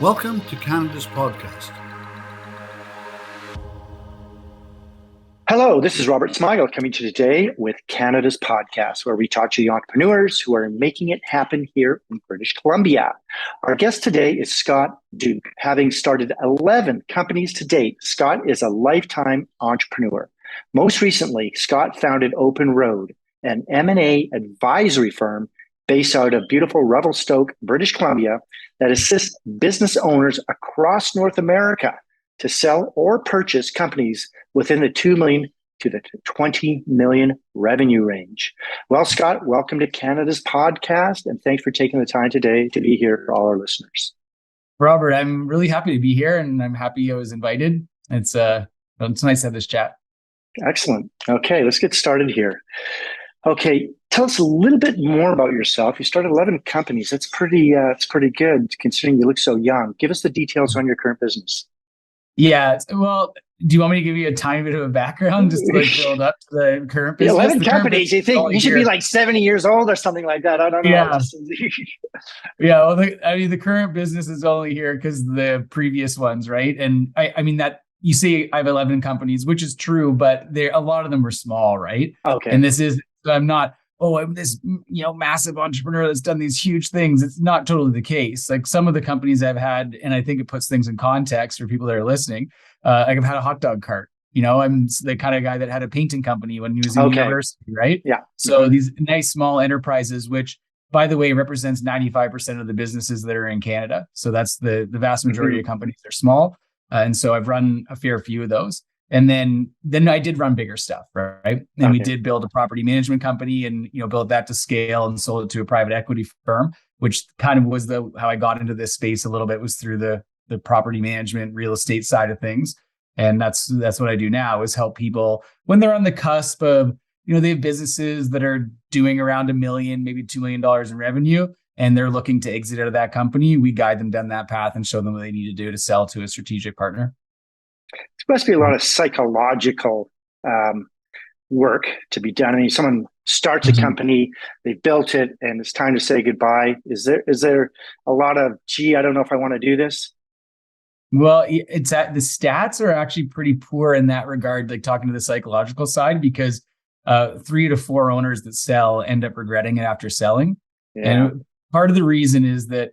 Welcome to Canada's podcast. Hello, this is Robert Smigel coming to you today with Canada's podcast, where we talk to the entrepreneurs who are making it happen here in British Columbia. Our guest today is Scott Duke. Having started 11 companies to date, Scott is a lifetime entrepreneur. Most recently, Scott founded OpnRoad, an M&A advisory firm based out of beautiful Revelstoke, British Columbia, that assists business owners across North America to sell or purchase companies within the 2 million to the 20 million revenue range. Well, Scott, welcome to Canada's podcast, and thanks for taking the time today to be here for all our listeners. Robert, I'm really happy to be here, and I'm happy I was invited. It's nice to have this chat. Excellent. Okay, let's get started here. Okay, tell us a little bit more about yourself. You started 11 companies. That's pretty good considering you look so young. Give us the details on your current business. Yeah, well, do you want me to give you a tiny bit of a background just to build up to the current business? 11 companies, you think you should be like 70 years old or something like that. I don't know. Yeah. Yeah, well, the current business is only here because the previous ones, right? And I mean that you say I have 11 companies, which is true, but a lot of them are small, right? Okay. And I'm not, I'm this, massive entrepreneur that's done these huge things. It's not totally the case. Like some of the companies I've had, and I think it puts things in context for people that are listening. Like I've had a hot dog cart. I'm the kind of guy that had a painting company when he was in university, right? Yeah. So these nice small enterprises, which by the way, represents 95% of the businesses that are in Canada. So that's the vast majority of companies are small. And so I've run a fair few of those. And then I did run bigger stuff, right? And we did build a property management company and, built that to scale and sold it to a private equity firm, which kind of was how I got into this space a little bit, was through the property management, real estate side of things. And that's what I do now, is help people when they're on the cusp of, they have businesses that are doing around $1 million, maybe $2 million in revenue, and they're looking to exit out of that company. We guide them down that path and show them what they need to do to sell to a strategic partner. There must be a lot of psychological work to be done. I mean, someone starts a company, they built it, and it's time to say goodbye. Is there a lot of, I don't know if I want to do this? Well, the stats are actually pretty poor in that regard, like talking to the psychological side, because 3 to 4 owners that sell end up regretting it after selling. Yeah. And part of the reason is that,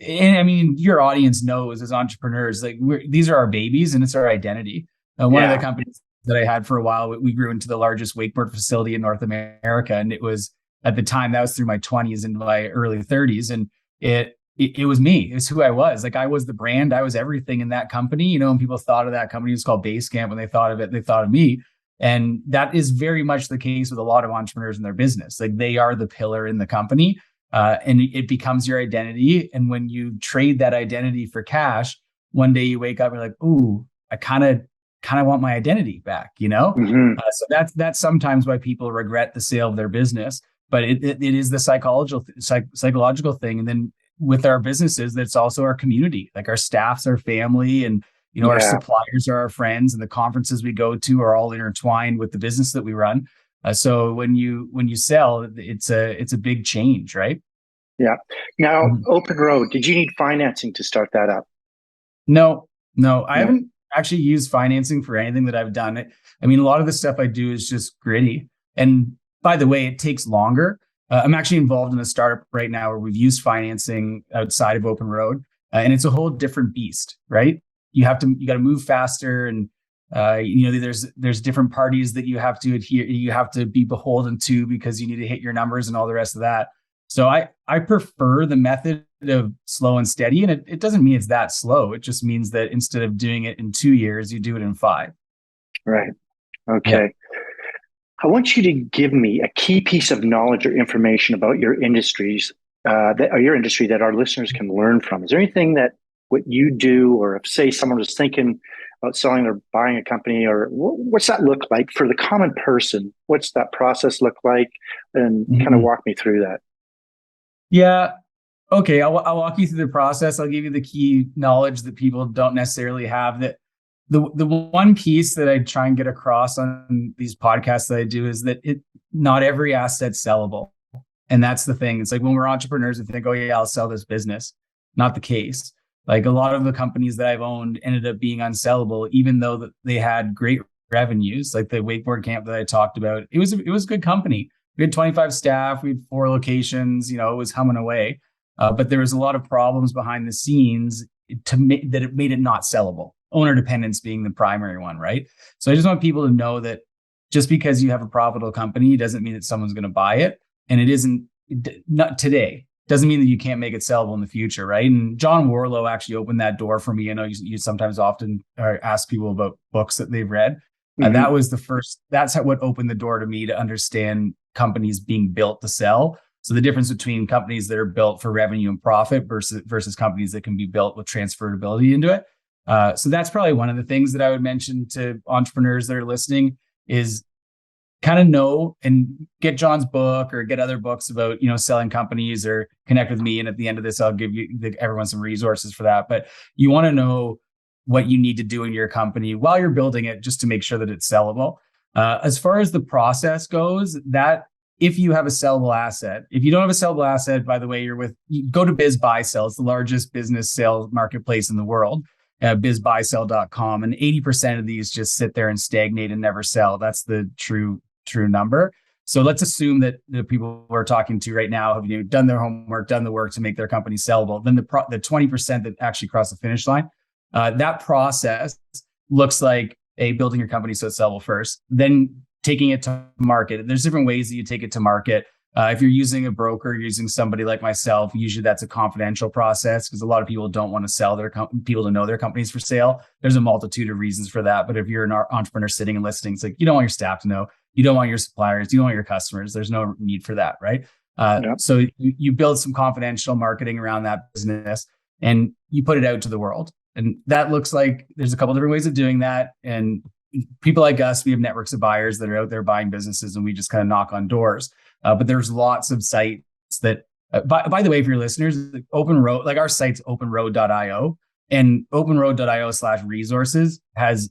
and I mean, your audience knows as entrepreneurs, like these are our babies and it's our identity. One of the companies that I had for a while, we grew into the largest wakeboard facility in North America. And it was, at the time, that was through my 20s into my early 30s. And it was me. It's who I was. Like I was the brand. I was everything in that company. And people thought of that company, it was called Basecamp. When they thought of it, they thought of me. And that is very much the case with a lot of entrepreneurs in their business. Like they are the pillar in the company. And it becomes your identity. And when you trade that identity for cash, one day you wake up and you're like, ooh, I kind of want my identity back, So that's sometimes why people regret the sale of their business. But it is the psychological thing. And then with our businesses, that's also our community. Like our staff's our family, and our suppliers are our friends, and the conferences we go to are all intertwined with the business that we run. So when you sell, it's a big change, right? Yeah. Now, OpnRoad, did you need financing to start that up? No, I haven't actually used financing for anything that I've done. I mean, a lot of the stuff I do is just gritty. And by the way, it takes longer. I'm actually involved in a startup right now where we've used financing outside of OpnRoad, and it's a whole different beast, right? You got to move faster, and there's different parties that you have to adhere, you have to be beholden to, because you need to hit your numbers and all the rest of that. So I prefer the method of slow and steady, and it doesn't mean it's that slow. It just means that instead of doing it in 2 years, you do it in 5. Right. Okay. Yeah. I want you to give me a key piece of knowledge or information about your industries, that our listeners can learn from. Is there anything that what you do, or if say someone was thinking about selling or buying a company, or what's that look like for the common person? What's that process look like? And kind of walk me through that. Yeah. Okay. I'll walk you through the process. I'll give you the key knowledge that people don't necessarily have. That the one piece that I try and get across on these podcasts that I do is that not every asset's sellable. And that's the thing. It's like when we're entrepreneurs, we think, oh yeah, I'll sell this business. Not the case. Like a lot of the companies that I've owned ended up being unsellable, even though that they had great revenues. Like the wakeboard camp that I talked about, it was a good company. We had 25 staff, we had 4 locations, it was humming away. But there was a lot of problems behind the scenes that it made it not sellable. Owner dependence being the primary one, right? So I just want people to know that just because you have a profitable company doesn't mean that someone's going to buy it. And it isn't, not today. Doesn't mean that you can't make it sellable in the future, right? And John Warlow actually opened that door for me. I know you sometimes often ask people about books that they've read. That was that's what opened the door to me to understand companies being built to sell. So the difference between companies that are built for revenue and profit versus companies that can be built with transferability into it. So that's probably one of the things that I would mention to entrepreneurs that are listening is kind of know and get John's book or get other books about, selling companies, or connect with me. And at the end of this, I'll give everyone some resources for that. But you want to know what you need to do in your company while you're building it, just to make sure that it's sellable. As far as the process goes, that if you have a sellable asset, if you don't have a sellable asset, by the way, you go to BizBuySell. It's the largest business sales marketplace in the world. BizBuySell.com, and 80% of these just sit there and stagnate and never sell. That's the true number. So let's assume that the people we're talking to right now have done their homework, done the work to make their company sellable. Then the 20% that actually cross the finish line, that process looks like building your company so it's sellable first, then taking it to market. There's different ways that you take it to market. If you're using a broker, using somebody like myself, usually that's a confidential process because a lot of people don't want to sell people to know their companies for sale. There's a multitude of reasons for that. But if you're an entrepreneur sitting and listening, it's like, you don't want your staff to know, you don't want your suppliers, you don't want your customers. There's no need for that, right? So you build some confidential marketing around that business and you put it out to the world. And that looks like there's a couple different ways of doing that. And people like us, we have networks of buyers that are out there buying businesses, and we just kind of knock on doors. But there's lots of sites that, by the way, for your listeners, OpnRoad, like our site's OpnRoad.io, and OpnRoad.io/resources has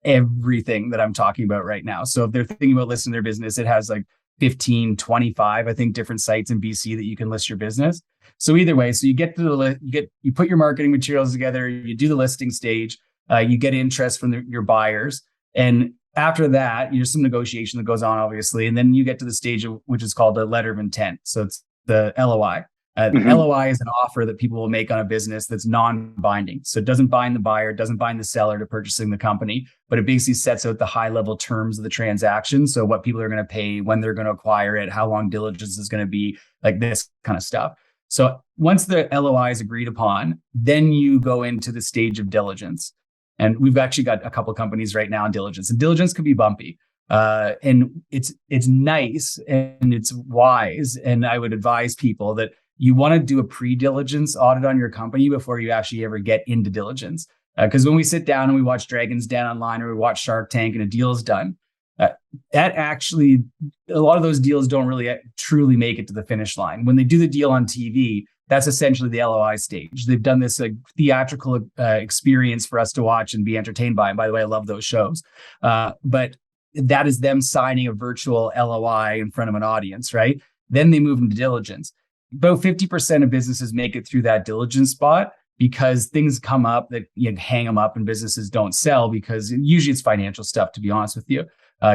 everything that I'm talking about right now. So if they're thinking about listing their business, it has like 15, 25, I think, different sites in BC that you can list your business. So either way, so you get to the list, you put your marketing materials together, you do the listing stage, you get interest from your buyers, and after that, there's some negotiation that goes on, obviously, and then you get to the stage which is called a letter of intent. So it's the LOI. LOI is an offer that people will make on a business that's non-binding. So it doesn't bind the buyer, doesn't bind the seller to purchasing the company, but it basically sets out the high-level terms of the transaction. So what people are going to pay, when they're going to acquire it, how long diligence is going to be, like this kind of stuff. So once the LOI is agreed upon, then you go into the stage of diligence. And we've actually got a couple of companies right now in diligence, and diligence can be bumpy. And it's nice and it's wise. And I would advise people that you want to do a pre-diligence audit on your company before you actually ever get into diligence. Because when we sit down and we watch Dragon's Den online, or we watch Shark Tank and a deal is done, that actually, a lot of those deals don't really truly make it to the finish line. When they do the deal on TV, that's essentially the LOI stage. They've done this theatrical experience for us to watch and be entertained by. And by the way, I love those shows. But that is them signing a virtual LOI in front of an audience, right? Then they move into diligence. About 50% of businesses make it through that diligence spot because things come up that you hang them up and businesses don't sell, because usually it's financial stuff, to be honest with you,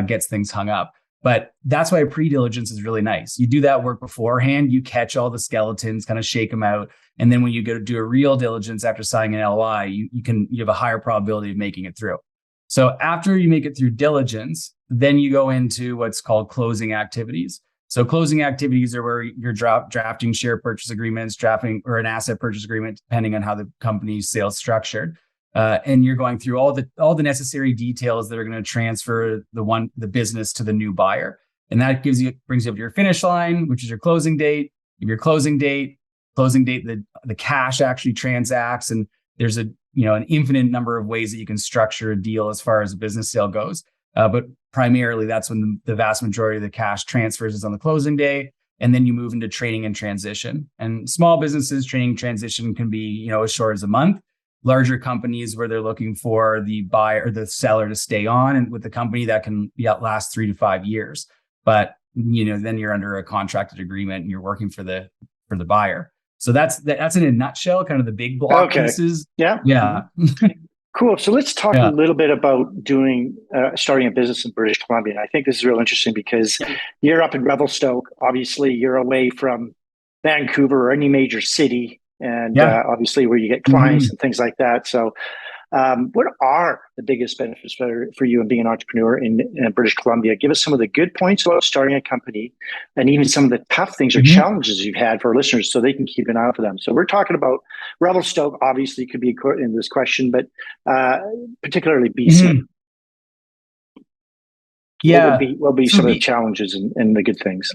gets things hung up. But that's why pre-diligence is really nice. You do that work beforehand, you catch all the skeletons, kind of shake them out. And then when you go to do a real diligence after signing an LOI, you have a higher probability of making it through. So after you make it through diligence, then you go into what's called closing activities. So closing activities are where you're drafting share purchase agreements, drafting or an asset purchase agreement, depending on how the company's sales structured. And you're going through all the necessary details that are going to transfer the business to the new buyer. And that brings you up to your finish line, which is your closing date. If your closing date, the cash actually transacts, and there's an infinite number of ways that you can structure a deal as far as a business sale goes. But primarily, that's when the vast majority of the cash transfers is on the closing day. And then you move into training and transition. And small businesses, training transition can be, as short as a month. Larger companies where they're looking for the buyer or the seller to stay on and with the company, that can last 3 to 5 years. But then you're under a contracted agreement and you're working for the buyer. So that's in a nutshell, kind of the big block pieces. Yeah. Yeah. Cool. So let's talk a little bit about starting a business in British Columbia. And I think this is real interesting because you're up in Revelstoke. Obviously, you're away from Vancouver or any major city, and obviously where you get clients and things like that. So what are the biggest benefits for you in being an entrepreneur in British Columbia? Give us some of the good points about starting a company and even some of the tough things or challenges you've had for our listeners so they can keep an eye out for them. So we're talking about Revelstoke, obviously could be in this question, but particularly BC. Yeah. What would be some of the challenges and the good things?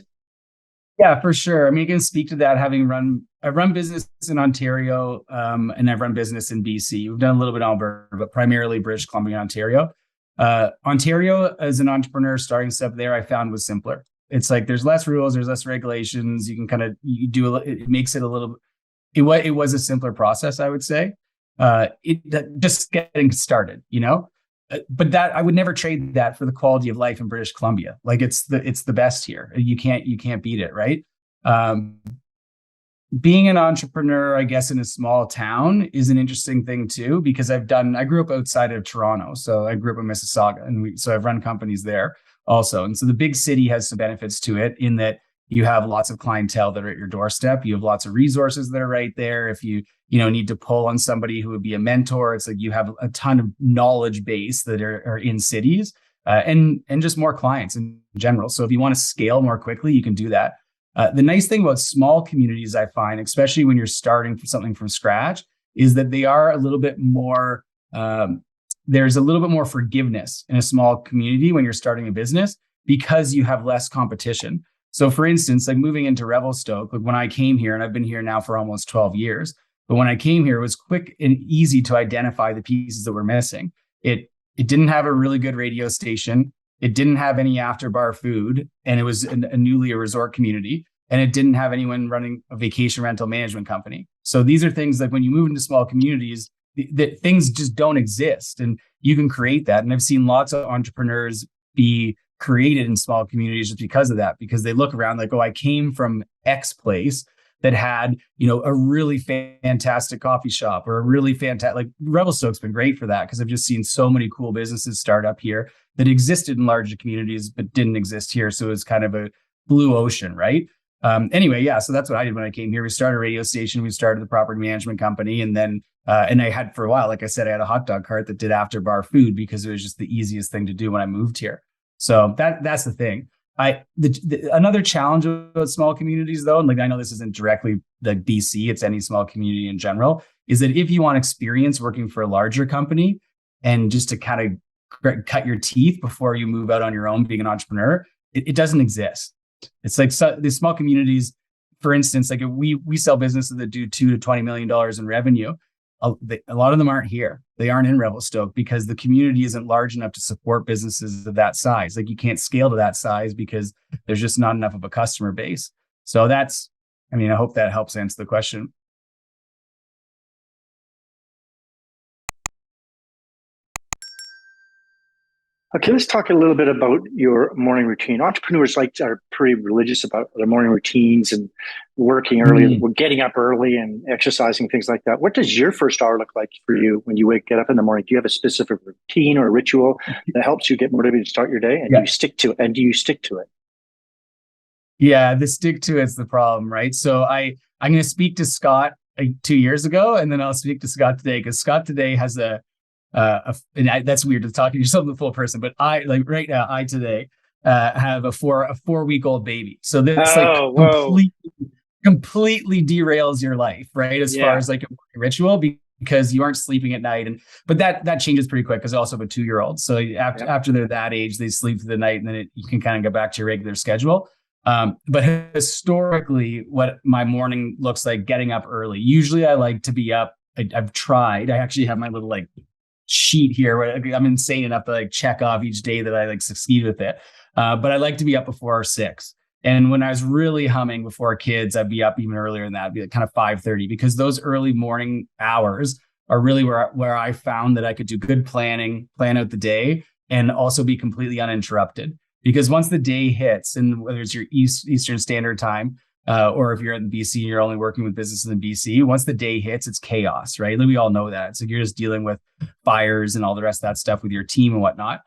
Yeah, for sure. I mean, you can speak to that. I've run business in Ontario, and I've run business in BC. We've done a little bit in Alberta, but primarily British Columbia, Ontario. Ontario, as an entrepreneur starting stuff there, I found was simpler. It's like there's less rules, there's less regulations. You can kind of it makes it a little. It was a simpler process, I would say. Just getting started, But that I would never trade that for the quality of life in British Columbia. Like it's the best here. You can't beat it, right? Being an entrepreneur, I guess, in a small town is an interesting thing too, because I grew up outside of Toronto. So I grew up in Mississauga, and so I've run companies there also. And so the big city has some benefits to it in that you have lots of clientele that are at your doorstep. You have lots of resources that are right there. If you need to pull on somebody who would be a mentor, it's like you have a ton of knowledge base that are in cities, and just more clients in general. So if you want to scale more quickly, you can do that. The nice thing about small communities, I find, especially when you're starting something from scratch, is that they are a little bit more, there's a little bit more forgiveness in a small community when you're starting a business because you have less competition. So for instance, like moving into Revelstoke, like when I came here, and I've been here now for almost 12 years, but when I came here, it was quick and easy to identify the pieces that were missing. It didn't have a really good radio station. It didn't have any after bar food, and it was a resort community, and it didn't have anyone running a vacation rental management company. So these are things like when you move into small communities, that things just don't exist, and you can create that. And I've seen lots of entrepreneurs be created in small communities just because of that, because they look around like, oh, I came from X place that had, a really fantastic coffee shop or a really fantastic, like Revelstoke's been great for that because I've just seen so many cool businesses start up here that existed in larger communities, but didn't exist here. So it's kind of a blue ocean, right? Anyway, yeah. So that's what I did when I came here. We started a radio station. We started the property management company. And then, and I had for a while, like I said, I had a hot dog cart that did after bar food because it was just the easiest thing to do when I moved here. So that's the thing. Another challenge about small communities, though, and like I know this isn't directly like BC, it's any small community in general, is that if you want experience working for a larger company and just to kind of cut your teeth before you move out on your own being an entrepreneur, it doesn't exist. It's like these small communities, for instance, like if we sell businesses that do $2 to $20 million in revenue. A lot of them aren't here. They aren't in Revelstoke because the community isn't large enough to support businesses of that size. Like you can't scale to that size because there's just not enough of a customer base. So I hope that helps answer the question. Okay, let's talk a little bit about your morning routine. Entrepreneurs are pretty religious about their morning routines and working early, getting up early and exercising, things like that. What does your first hour look like for you when you get up in the morning? Do you have a specific routine or a ritual that helps you get motivated to start your day? And do you stick to it? Yeah, the stick to it's the problem, right? So I'm going to speak to Scott 2 years ago, and then I'll speak to Scott today because Scott today has that's weird to talk to yourself the full person, but I right now today have a 4-week-old baby. So this completely derails your life, right? As far as like a ritual because you aren't sleeping at night, but that changes pretty quick because I also have a 2-year-old. So after they're that age, they sleep through the night, and then you can kind of go back to your regular schedule. But historically, what my morning looks like, getting up early. Usually, I like to be up. I've tried. I actually have my little sheet here where I'm insane enough to check off each day that I succeed with it. But I like to be up before 6. And when I was really humming before kids, I'd be up even earlier than that. I'd be kind of 5:30 because those early morning hours are really where I found that I could do good planning, plan out the day, and also be completely uninterrupted. Because once the day hits, and whether it's your Eastern Standard Time or if you're in BC and you're only working with businesses in BC, once the day hits, it's chaos, right? Like we all know that. It's like you're just dealing with fires and all the rest of that stuff with your team and whatnot.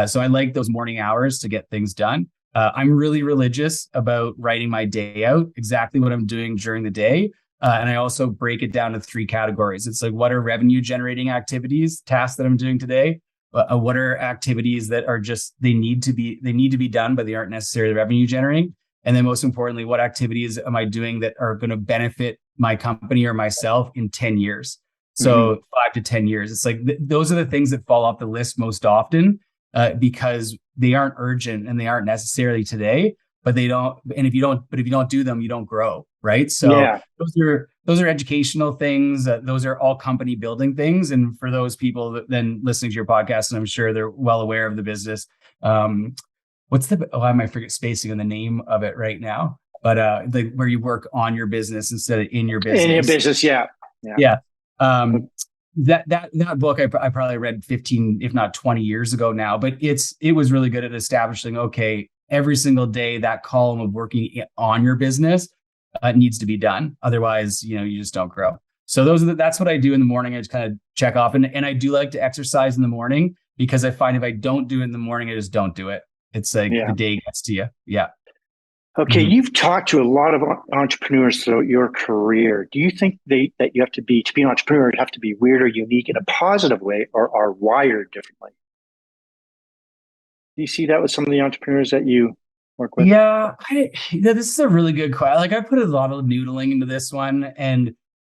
So I like those morning hours to get things done. I'm really religious about writing my day out, exactly what I'm doing during the day. And I also break it down to 3 categories. It's like, what are revenue generating activities, tasks that I'm doing today? What are activities that are just, they need to be done, but they aren't necessarily revenue generating? And then most importantly, what activities am I doing that are going to benefit my company or myself in 10 years? So 5 to 10 years. It's like, those are the things that fall off the list most often because they aren't urgent and they aren't necessarily today, but they don't. And if you don't do them, you don't grow. Right. So those are educational things. Those are all company building things. And for those people that then listening to your podcast, and I'm sure they're well aware of the business. I might forget spacing on the name of it right now, but where you work on your business instead of in your business. In your business, yeah. That book I probably read 15, if not 20 years ago now, but it was really good at establishing, okay, every single day that column of working on your business needs to be done. Otherwise, you just don't grow. So that's what I do in the morning. I just kind of check off, and I do like to exercise in the morning because I find if I don't do it in the morning, I just don't do it. It's like the day gets to you. Yeah. Okay. You've talked to a lot of entrepreneurs throughout your career. Do you think that you have to be an entrepreneur, you have to be weird or unique in a positive way, or are wired differently? Do you see that with some of the entrepreneurs that you work with? Yeah, this is a really good question. Like I put a lot of noodling into this one, and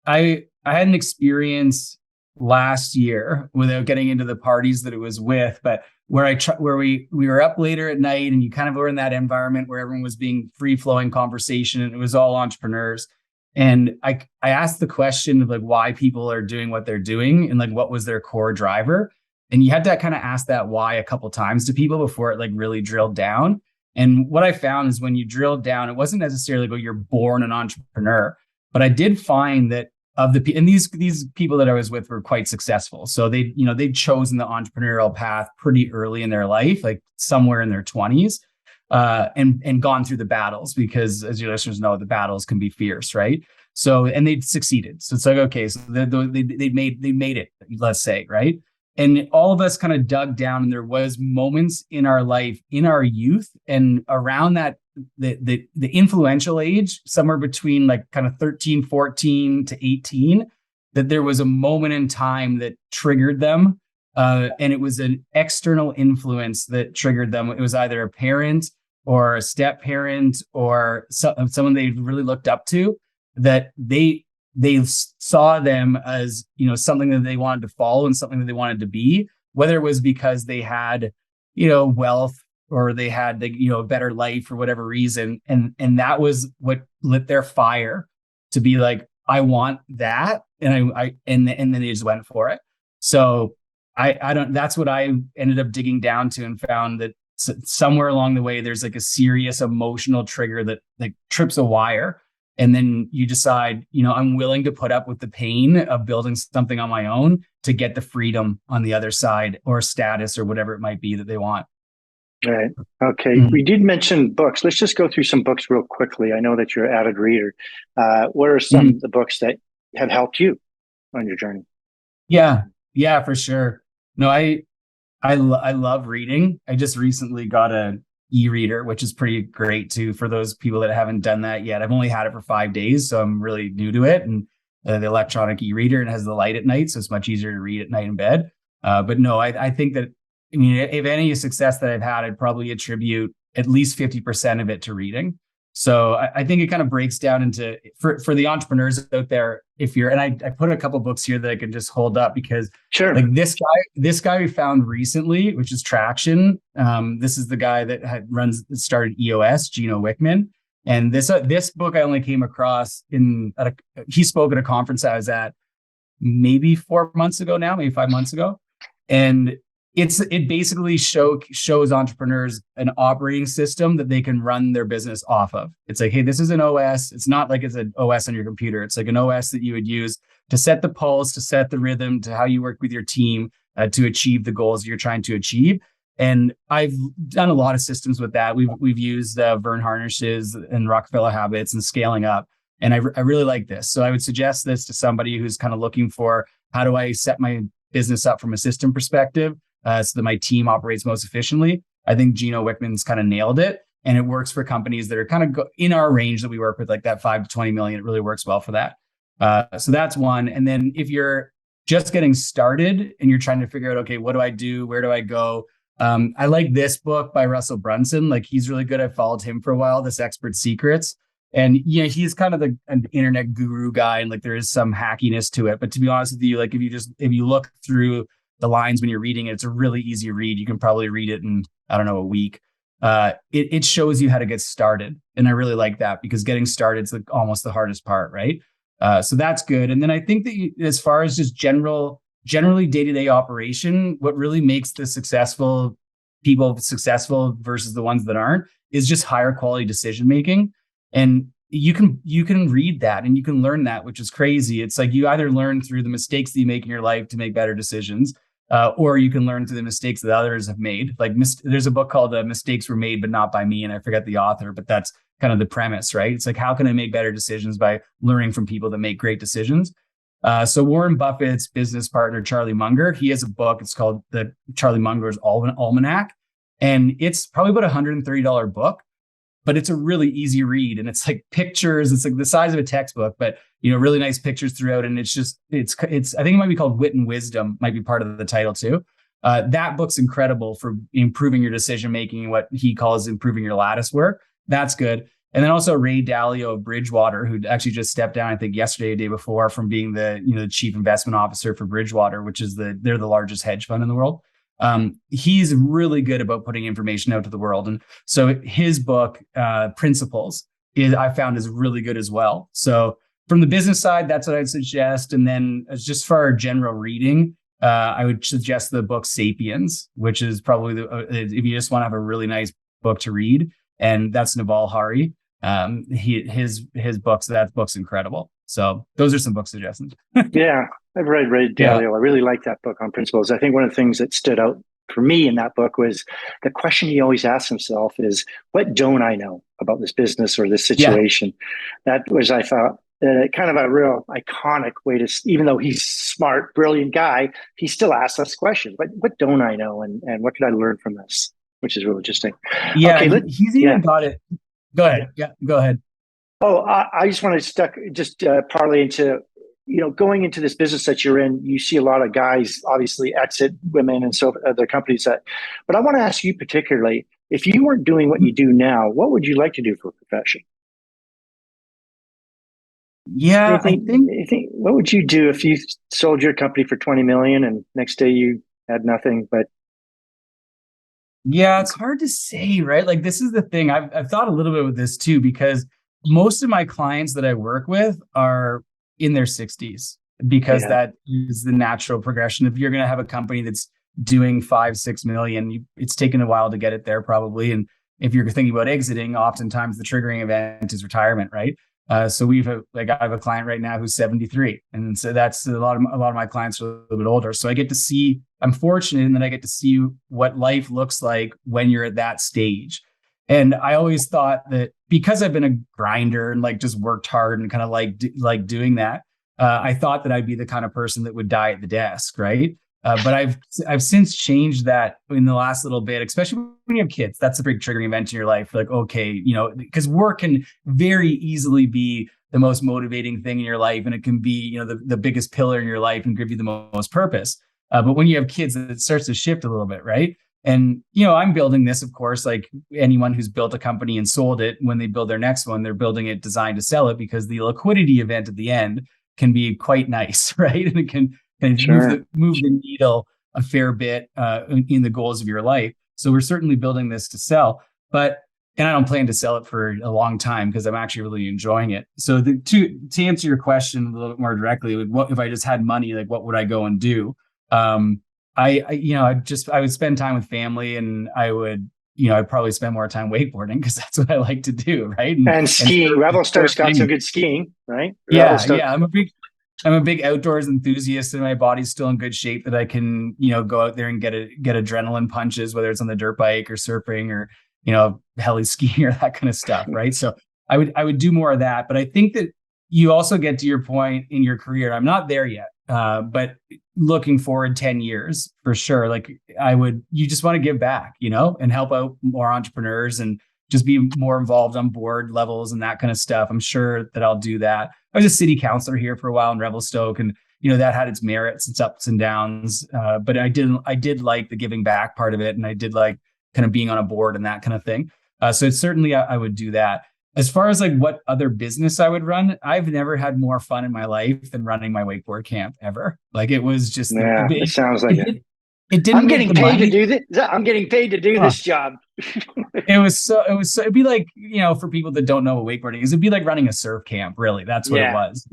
I had an experience last year without getting into the parties that it was with, but where we were up later at night, and you kind of were in that environment where everyone was being free flowing conversation, and it was all entrepreneurs. And I asked the question of like why people are doing what they're doing and like what was their core driver. And you had to kind of ask that why a couple times to people before it like really drilled down. And what I found is when you drilled down, it wasn't necessarily you're born an entrepreneur, but I did find that these people that I was with were quite successful. So they'd chosen the entrepreneurial path pretty early in their life, like somewhere in their 20s, and gone through the battles, because as your listeners know, the battles can be fierce, right? So, and they'd succeeded. So it's like, okay, so they made it, let's say, right? And all of us kind of dug down, and there was moments in our life, in our youth, and around that, the influential age, somewhere between like kind of 13, 14 to 18, that there was a moment in time that triggered them. And it was an external influence that triggered them. It was either a parent or a step parent or someone they really looked up to, that they saw them as, something that they wanted to follow and something that they wanted to be, whether it was because they had, wealth or they had, a better life for whatever reason. And that was what lit their fire to be like, I want that. And and then they just went for it. So that's what I ended up digging down to, and found that somewhere along the way, there's like a serious emotional trigger that like trips a wire. And then you decide, I'm willing to put up with the pain of building something on my own to get the freedom on the other side, or status, or whatever it might be that they want. Right. Okay. We did mention books. Let's just go through some books real quickly. I know that you're an avid reader. What are some of the books that have helped you on your journey? Yeah, for sure. No, I love reading. I just recently got an e-reader, which is pretty great too, for those people that haven't done that yet. I've only had it for 5 days, so I'm really new to it. And the electronic e-reader, and has the light at night, so it's much easier to read at night in bed. But no, I think that, if any success that I've had, I'd probably attribute at least 50% of it to reading. So I think it kind of breaks down into, for the entrepreneurs out there, and I put a couple books here that I can just hold up, because sure, like this guy we found recently, which is Traction. This is the guy that started EOS, Gino Wickman. And this book I only came across he spoke at a conference I was at maybe 4 months ago now, maybe 5 months ago. And it basically shows entrepreneurs an operating system that they can run their business off of. It's like, hey, this is an OS. It's not like it's an OS on your computer. It's like an OS that you would use to set the pulse, to set the rhythm, to how you work with your team, to achieve the goals you're trying to achieve. And I've done a lot of systems with that. We've used Verne Harnish's and Rockefeller Habits and scaling up. And I really like this. So I would suggest this to somebody who's kind of looking for, how do I set my business up from a system perspective so that my team operates most efficiently? I think Gino Wickman's kind of nailed it. And it works for companies that are kind of in our range that we work with, like that 5 to 20 million. It really works well for that. So that's one. And then if you're just getting started and you're trying to figure out, okay, what do I do? Where do I go? I like this book by Russell Brunson. Like, he's really good. I followed him for a while, This Expert Secrets. And yeah, he's kind of an internet guru guy, and like there is some hackiness to it. But to be honest with you, like if you look through the lines when you're reading it, it's a really easy read. You can probably read it in, I don't know, a week. It shows you how to get started. And I really like that, because getting started is like almost the hardest part, right? So that's good. And then I think that as far as just generally day-to-day operation, what really makes the successful people successful versus the ones that aren't is just higher quality decision-making. And you can read that and you can learn that, which is crazy. It's like you either learn through the mistakes that you make in your life to make better decisions, or you can learn through the mistakes that others have made. Like there's a book called Mistakes Were Made, but Not by Me. And I forget the author, but that's kind of the premise, right? It's like, how can I make better decisions by learning from people that make great decisions? So Warren Buffett's business partner, Charlie Munger, he has a book. It's called the Charlie Munger's Almanac. And it's probably about $130 book, but it's a really easy read. And it's like pictures. It's like the size of a textbook, but really nice pictures throughout. And it's I think it might be called Wit and Wisdom, might be part of the title too. That book's incredible for improving your decision-making, what he calls improving your lattice work. That's good. And then also Ray Dalio of Bridgewater, who actually just stepped down, I think yesterday, or day before, from being the chief investment officer for Bridgewater, which is they're the largest hedge fund in the world. He's really good about putting information out to the world. And so his book, Principles, I found is really good as well. So from the business side, that's what I'd suggest. And then just for our general reading, I would suggest the book Sapiens, which is probably if you just want to have a really nice book to read. And that's Naval Hari. His books, that book's incredible. So those are some book suggestions. Yeah, I've read Dalio. Yeah. I really like that book on Principles. I think one of the things that stood out for me in that book was the question he always asks himself is, what don't I know about this business or this situation? Yeah. That was, I thought, kind of a real iconic way to, even though he's smart, brilliant guy, he still asks us questions. What don't I know? And what could I learn from this? Which is really interesting. Yeah, okay, he's even got it. Go ahead. Yeah, go ahead. Oh, I just want to parlay into, going into this business that you're in. You see a lot of guys obviously exit women and so other companies but I want to ask you particularly, if you weren't doing what you do now, what would you like to do for a profession? Yeah, I think what would you do if you sold your company for 20 million and next day you had nothing but? Yeah, it's hard to say, right? Like, this is the thing. I've thought a little bit with this too, because most of my clients that I work with are in their 60s, because that is the natural progression. If you're going to have a company that's doing 5-6 million, it's taken a while to get it there probably. And if you're thinking about exiting, oftentimes the triggering event is retirement, right? So I have a client right now who's 73. And so that's a lot of my clients are a little bit older. So I'm fortunate in that I get to see what life looks like when you're at that stage. And I always thought that because I've been a grinder and like just worked hard and kind of like doing that, I thought that I'd be the kind of person that would die at the desk, right? But I've since changed that in the last little bit, especially when you have kids. That's a big triggering event in your life. Like, okay, because work can very easily be the most motivating thing in your life, and it can be, the biggest pillar in your life and give you the most purpose. But when you have kids, it starts to shift a little bit, right? And, I'm building this, of course, like anyone who's built a company and sold it, when they build their next one, they're building it designed to sell it, because the liquidity event at the end can be quite nice, right? And it can move the needle a fair bit in the goals of your life. So we're certainly building this to sell, and I don't plan to sell it for a long time because I'm actually really enjoying it. So to answer your question a little bit more directly, what if I just had money, like what would I go and do? I would spend time with family, and I would, I'd probably spend more time wakeboarding because that's what I like to do, right? And skiing. Revelstoke's got some good skiing, right? Yeah, I'm a big I'm a big outdoors enthusiast, and my body's still in good shape that I can, go out there and get adrenaline punches, whether it's on the dirt bike or surfing or, heli skiing or that kind of stuff. Right. So I would do more of that. But I think that you also get to your point in your career. I'm not there yet, but looking forward 10 years for sure. Like you just want to give back, and help out more entrepreneurs and just be more involved on board levels and that kind of stuff. I'm sure that I'll do that. I was a city councilor here for a while in Revelstoke, and that had its merits, its ups and downs. But I did like the giving back part of it, and I did like kind of being on a board and that kind of thing. So it's certainly I would do that. As far as like what other business I would run, I've never had more fun in my life than running my wakeboard camp ever. Like it was just it sounds like it. It didn't. I'm getting paid to do this. I'm getting paid to do this job. It'd be like, for people that don't know what wakeboarding is, it'd be like running a surf camp, really. That's what it was,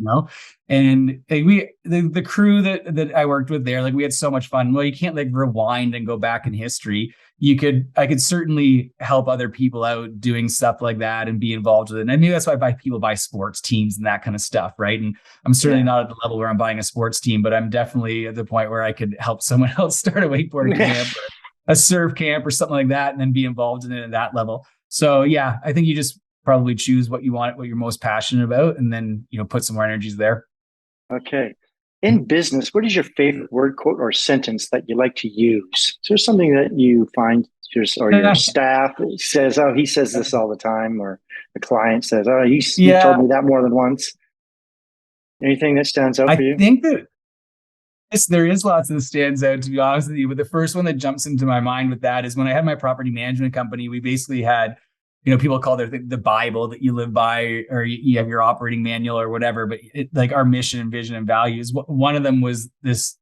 And the crew that I worked with there, like we had so much fun. Well, you can't like rewind and go back in history. I could certainly help other people out doing stuff like that and be involved with it. And I knew that's why people buy sports teams and that kind of stuff. Right. And I'm certainly not at the level where I'm buying a sports team, but I'm definitely at the point where I could help someone else start a wakeboarding camp or a surf camp or something like that, and then be involved in it at that level. So yeah, I think you just probably choose what you want, what you're most passionate about, and then, put some more energies there. Okay. In business, what is your favorite word, quote, or sentence that you like to use? Is there something that you find your staff says, oh, he says this all the time, or the client says, oh, he told me that more than once? Anything that stands out for you? I think that there is lots that stands out, to be honest with you. But the first one that jumps into my mind with that is when I had my property management company, we basically had, people call it the Bible that you live by, or you have your operating manual or whatever, but like our mission and vision and values. One of them was this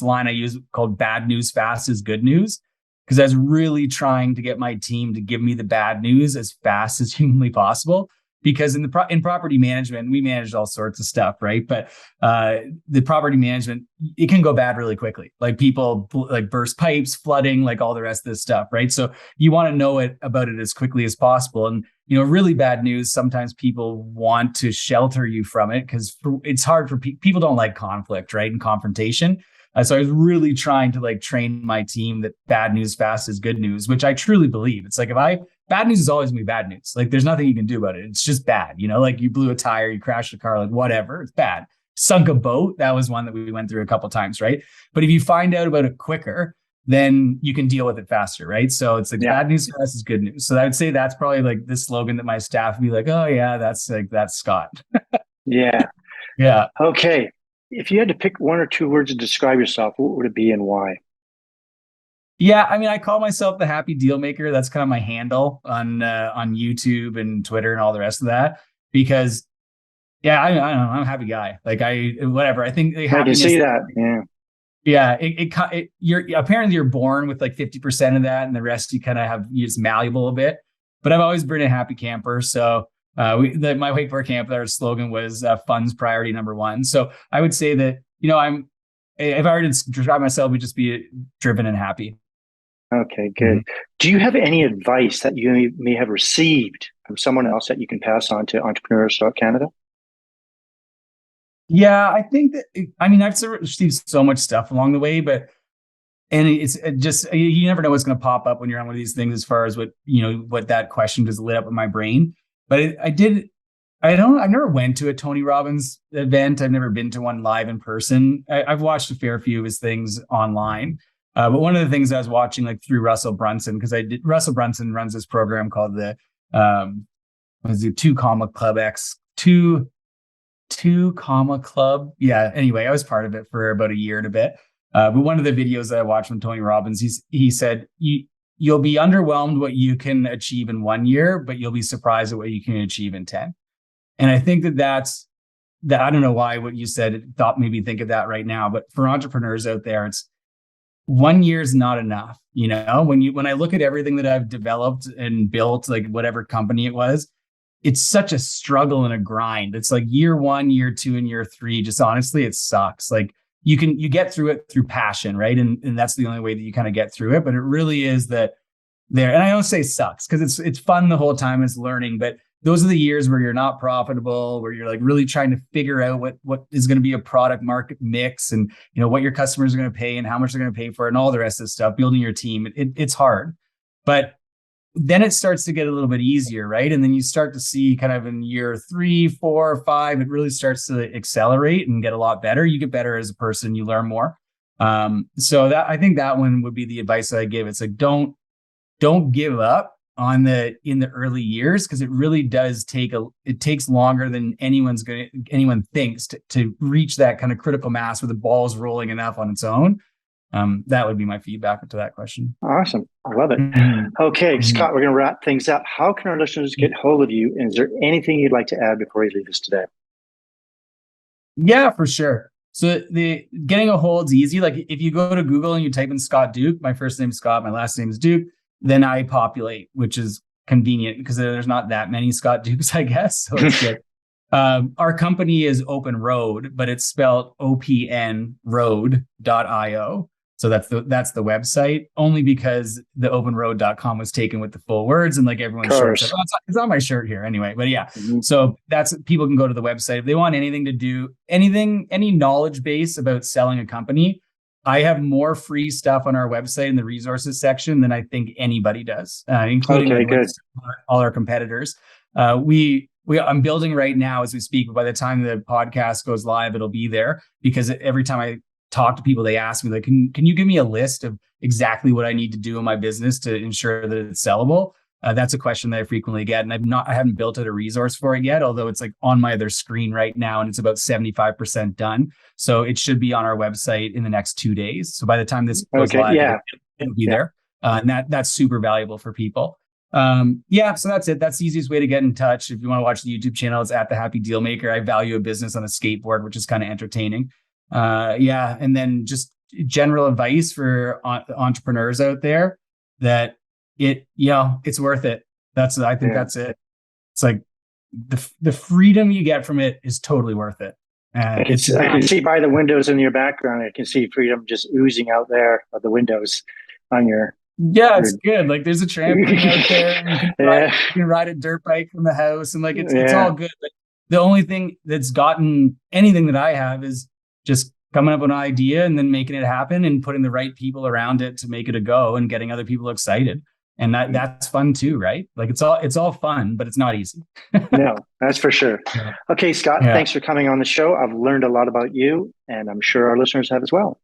line I use called "Bad news fast is good news," because I was really trying to get my team to give me the bad news as fast as humanly possible. Because in property management, we managed all sorts of stuff, right? But the property management, it can go bad really quickly. Like people like burst pipes, flooding, like all the rest of this stuff, right? So you want to know about it as quickly as possible. And really bad news, sometimes people want to shelter you from it because it's hard for people don't like conflict, right? And confrontation. So I was really trying to like train my team that bad news fast is good news, which I truly believe. It's like bad news is always gonna be bad news. Like there's nothing you can do about it. It's just bad. Like you blew a tire, you crashed a car, like whatever, it's bad. Sunk a boat. That was one that we went through a couple of times, right? But if you find out about it quicker, then you can deal with it faster, right? So it's like bad news fast is good news. So I would say that's probably like the slogan that my staff would be like, oh yeah, that's Scott. Yeah. Yeah. Okay. If you had to pick one or two words to describe yourself, what would it be and why? Yeah, I mean, I call myself the happy deal maker. That's kind of my handle on YouTube and Twitter and all the rest of that. Because, I don't know, I'm a happy guy. Like whatever. I think I can see that. Yeah. Yeah. You're born with like 50% of that, and the rest you kind of you just malleable a bit. But I've always been a happy camper. So my wakeboard camp, our slogan was funds priority number one. So I would say that, if I were to describe myself, we'd just be driven and happy. Okay, good. Mm-hmm. Do you have any advice that you may have received from someone else that you can pass on to Entrepreneurs Canada? Yeah, I think that, I've received so much stuff along the way, and it's just, you never know what's going to pop up when you're on one of these things as far as what that question just lit up in my brain. But I've never went to a Tony Robbins event. I've never been to one live in person. I've watched a fair few of his things online. But one of the things I was watching like through Russell Brunson, because Russell Brunson runs this program called the 2 Comma Club. Yeah. Anyway, I was part of it for about a year and a bit. But one of the videos that I watched from Tony Robbins, he said, you'll be underwhelmed what you can achieve in 1 year, but you'll be surprised at what you can achieve in 10. And I think that's I don't know why what you said made me think of that right now, but for entrepreneurs out there, it's 1 year is not enough. When I look at everything that I've developed and built, like whatever company it was, it's such a struggle and a grind. It's like year 1, year 2, and year 3. Just honestly, it sucks. Like you get through it through passion, right? And that's the only way that you kind of get through it. But it really is that there. And I don't say sucks because it's fun the whole time. It's learning, but those are the years where you're not profitable, where you're like really trying to figure out what is going to be a product market mix, and what your customers are going to pay and how much they're going to pay for it and all the rest of the stuff. Building your team, it's hard, but then it starts to get a little bit easier, right? And then you start to see kind of in year 3, 4, 5, it really starts to accelerate and get a lot better. You get better as a person, you learn more. So that, I think that one would be the advice that I give. It's like, don't give up in the early years, because it really does it takes longer than anyone thinks to reach that kind of critical mass where the ball's rolling enough on its own. That would be my feedback to that question. Awesome. I love it. Okay, Scott, we're going to wrap things up. How can our listeners get hold of you? And is there anything you'd like to add before you leave us today? Yeah, for sure. So the getting a hold's easy. Like if you go to Google and you type in Scott Duke, my first name is Scott, my last name is Duke, then I populate, which is convenient because there's not that many Scott Dukes, I guess. So it's good. Our company is OpnRoad, but it's spelled OPNRoad.io. So that's the website, only because the openroad.com was taken with the full words, and like everyone's shirt. It's on my shirt here anyway. But yeah, So people can go to the website if they want anything to do, any knowledge base about selling a company. I have more free stuff on our website in the resources section than I think anybody does, including all our competitors. I'm building right now as we speak, but by the time the podcast goes live, it'll be there, because every time I talk to people, they ask me like, can you give me a list of exactly what I need to do in my business to ensure that it's sellable? That's a question that I frequently get, and I haven't built out a resource for it yet, although it's like on my other screen right now, and it's about 75% done. So it should be on our website in the next 2 days. So by the time this goes live, it'll be there. And that's super valuable for people. So that's it. That's the easiest way to get in touch. If you want to watch the YouTube channel, it's at The Happy Dealmaker. I value a business on a skateboard, which is kind of entertaining. And then just general advice for entrepreneurs out there that it's worth it. I think that's it. It's like the freedom you get from it is totally worth it. I can see by the windows in your background, I can see freedom just oozing out there of the windows on your. Yeah, it's good. Like there's a trampoline out there. You can ride a dirt bike from the house, and like it's all good. But the only thing that's gotten anything that I have is just coming up with an idea and then making it happen and putting the right people around it to make it a go and getting other people excited. And that's fun too, right? Like it's all fun, but it's not easy. No, that's for sure. Okay, Scott, thanks for coming on the show. I've learned a lot about you, and I'm sure our listeners have as well.